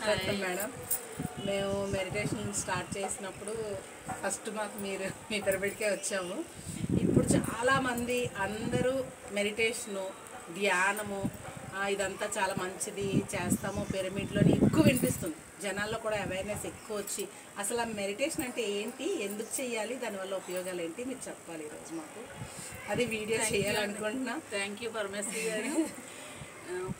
నమస్కారం మేడం. మేము meditation start చేసినప్పుడు ఫస్ట్ మాకు మీ పిరమిడ్కే వచ్చాము. ఇప్పుడు చాలామంది అందరూ మెడిటేషను, ధ్యానము ఇదంతా చాలా మంచిది చేస్తాము పిరమిడ్లోని ఎక్కువ వినిపిస్తుంది. జనాల్లో కూడా అవేర్నెస్ ఎక్కువ వచ్చి అసలు ఆ మెడిటేషన్ అంటే ఏంటి, ఎందుకు చేయాలి, దానివల్ల ఉపయోగాలు ఏంటి మీరు చెప్పాలి ఈరోజు మాకు. అది వీడియో చేయాలనుకుంటున్నా. థ్యాంక్ యూ పరమేశ్వరి గారు.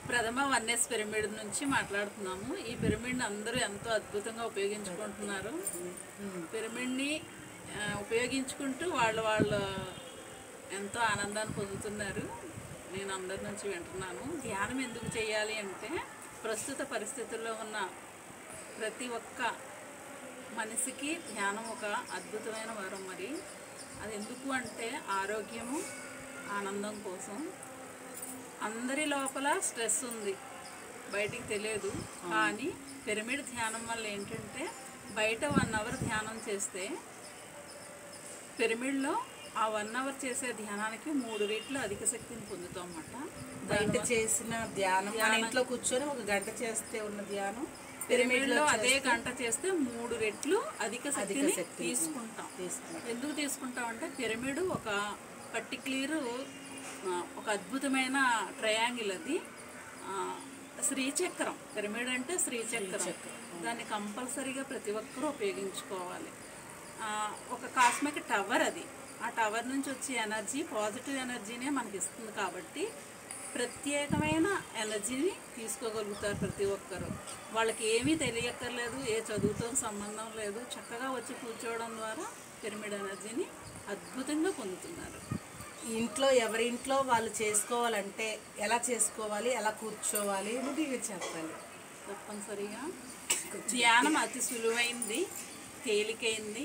ప్రథమ వన్నెస్ పిరమిడ్ నుంచి మాట్లాడుతున్నాము. ఈ పిరమిడ్ని అందరూ ఎంతో అద్భుతంగా ఉపయోగించుకుంటున్నారు. పిరమిడ్ని ఉపయోగించుకుంటూ వాళ్ళు ఎంతో ఆనందాన్ని పొందుతున్నారు. నేను అందరి నుంచి వింటున్నాను. ధ్యానం ఎందుకు చేయాలి అంటే ప్రస్తుత పరిస్థితుల్లో ఉన్న ప్రతి ఒక్క మనిషికి ధ్యానం ఒక అద్భుతమైన వరం. మరి అది ఎందుకు అంటే ఆరోగ్యము, ఆనందం కోసం. అందరి లోపల స్ట్రెస్ ఉంది, బయటికి తెలియదు. కానీ పిరమిడ్ ధ్యానం వల్ల ఏంటంటే బయట 1 అవర్ ధ్యానం చేస్తే పిరమిడ్లో ఆ 1 అవర్ చేసే ధ్యానానికి 3 రెట్లు అధిక శక్తిని పొందుతాం అన్నమాట. బయట చేసిన ధ్యానం ఇంట్లో కూర్చొని 1 గంట చేస్తే ఉన్న ధ్యానం పిరమిడ్లో అదే గంట చేస్తే 3 రెట్లు అధిక శక్తిని తీసుకుంటాం. ఎందుకు తీసుకుంటాం అంటే పిరమిడ్ ఒక పర్టిక్యులర్ ఒక అద్భుతమైన ట్రయాంగిల్. అది శ్రీచక్రం. పిరమిడ్ అంటే శ్రీచక్రం. దాన్ని కంపల్సరీగా ప్రతి ఒక్కరూ ఉపయోగించుకోవాలి. ఒక కాస్మిక్ టవర్ అది. ఆ టవర్ నుంచి వచ్చే ఎనర్జీ పాజిటివ్ ఎనర్జీనే మనకి ఇస్తుంది. కాబట్టి ప్రత్యేకమైన ఎనర్జీని తీసుకోగలుగుతారు ప్రతి ఒక్కరు. వాళ్ళకి ఏమీ తెలియక్కర్లేదు, ఏ చదువుతో సంబంధం లేదు. చక్కగా వచ్చి కూర్చోవడం ద్వారా పిరమిడ్ ఎనర్జీని అద్భుతంగా పొందుతున్నారు. ఇంట్లో ఎవరింట్లో వాళ్ళు చేసుకోవాలంటే ఎలా చేసుకోవాలి, ఎలా కూర్చోవాలి మీరు చెప్పాలి. తప్పనిసరిగా ధ్యానం అతి సులువైంది, తేలికైంది.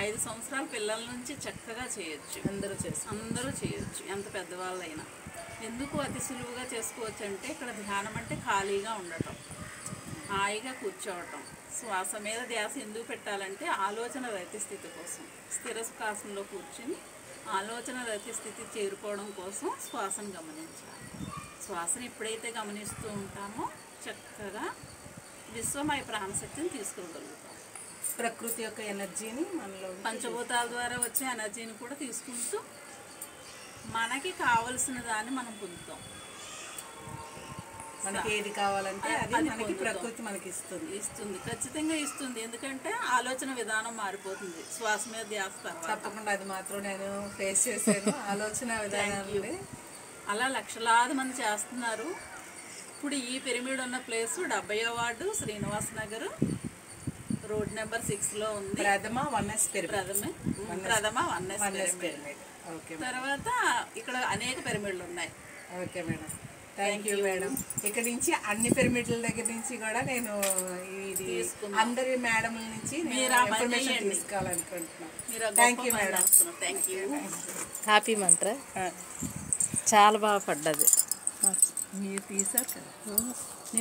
5 సంవత్సరాల పిల్లల నుంచి చక్కగా చేయొచ్చు. అందరూ చేయొచ్చు, ఎంత పెద్దవాళ్ళైనా. ఎందుకు అతి సులువుగా చేసుకోవచ్చు అంటే ఇక్కడ ధ్యానం అంటే ఖాళీగా ఉండటం, హాయిగా కూర్చోవటం. శ్వాస మీద ధ్యాస ఎందుకు పెట్టాలంటే ఆలోచన రహిత స్థితి కోసం. స్థిర సుఖాసనంలో కూర్చుని ఆలోచన రహిత స్థితి చేరుకోవడం కోసం శ్వాసను గమనించాలి. శ్వాసను ఎప్పుడైతే గమనిస్తూ ఉంటామో చక్కగా విశ్వమయ ప్రాణశక్తిని తీసుకోగలుగుతాం. ప్రకృతి యొక్క ఎనర్జీని మనలో పంచభూతాల ద్వారా వచ్చే ఎనర్జీని కూడా తీసుకుంటూ మనకి కావలసిన దాన్ని మనం పొందుతాం. మనకి ఏది కావాలంటే అది మనకి ప్రకృతి మనకి ఇస్తుంది, ఖచ్చితంగా ఇస్తుంది. ఎందుకంటే ఆలోచన విధానం మారిపోతుంది శ్వాస మీద ధ్యాస తర్వాత. తప్పకుండా అది మాత్రం నేను ఫేస్ చేశాను. ఆలోచన విధానం అలా లక్షలాది మంది చేస్తున్నారు. ఇప్పుడు ఈ పిరమిడ్ ఉన్న ప్లేస్ 70వ ward, Srinivas Nagar, road number 6లో ఉంది. ప్రథమ వన్నెస్ పిరమిడ్. తర్వాత ఇక్కడ అనేక పిరమిడ్లు ఉన్నాయి. Okay madam, thank you madam. ఇక్కడ నుంచి అన్ని పిరమిడ్ల దగ్గర నుంచి కూడా నేను ఇది అందరి మేడంల నుంచి ఇన్ఫర్మేషన్ తీసుకోవాలనుకుంటున్నాను. Thank you madam. Thank you. Happy మంత్ర చాలా బాగా పడ్డది. మీరు తీసారు కదా.